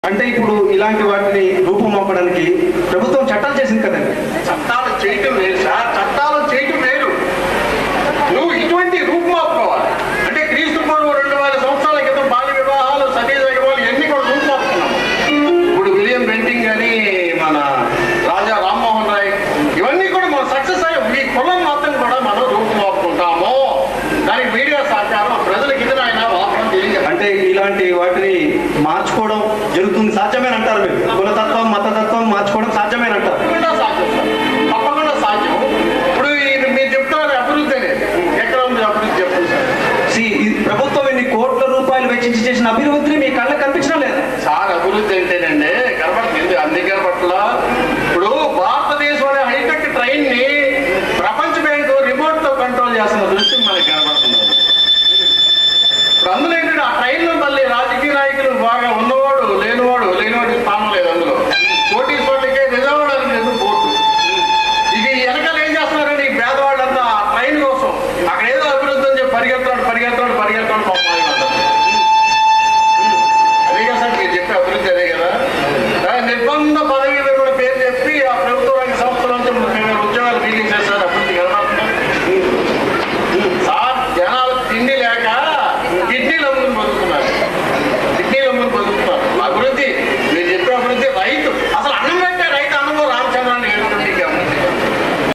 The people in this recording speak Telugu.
అంటే ఇప్పుడు ఇలాంటి వాటిని రూపుమాపడానికి ప్రభుత్వం చట్టాలు చేసింది కదండి. చట్టాలు చేయటం వేరు సార్, చట్టాలు చేయటం వేరు. నువ్వు ఇటువంటి రూపుమాపుకోవాలి. అంటే క్రీస్తు పూర్వం 2000 సంవత్సరాల క్రితం బాల్య వివాహాలు, సతీ వివాహాలు ఇవన్నీ కూడా రూపుమాపుకున్నాం. ఇప్పుడు విలియం బెంటింగ్ అని, మన రాజా రామ్మోహన్ రాయ్, ఇవన్నీ కూడా మనం సక్సెస్ అయ్యి ఈ కులం మాత్రం కూడా మనం రూపుమాపుకుంటాము. దానికి మీడియా సహకారం, ప్రజలకు ఇది ఆయన వాస్తవం తెలియదు. అంటే ఇలాంటి వాటిని మార్చుకోవడం జరుగుతుంది, సాధ్యమేనంటారు మీరు? కులతత్వం, మతతత్వం మార్చుకోవడం సాధ్యమేనంటారు? తప్పకుండా సాధ్యం సార్, తప్పకుండా సాధ్యం. ఇప్పుడు మీరు చెప్తున్నారు అభివృద్ధి అనేది ఎక్కడ ఉంది? అభివృద్ధి చెప్పండి సార్. ప్రభుత్వం ఇన్ని కోట్ల రూపాయలు వెచ్చించి చేసిన అభివృద్ధిని మీ కళ్ళకు కనిపించడం లేదు సార్. అభివృద్ధి అంటేనండి కనపడుతుంది, అందుకే పట్ల ఇప్పుడు భారతదేశంలో హైటెక్ ట్రైన్ ని ప్రపంచ బ్యాంకు రిమోట్ తో కంట్రోల్ చేస్తుంది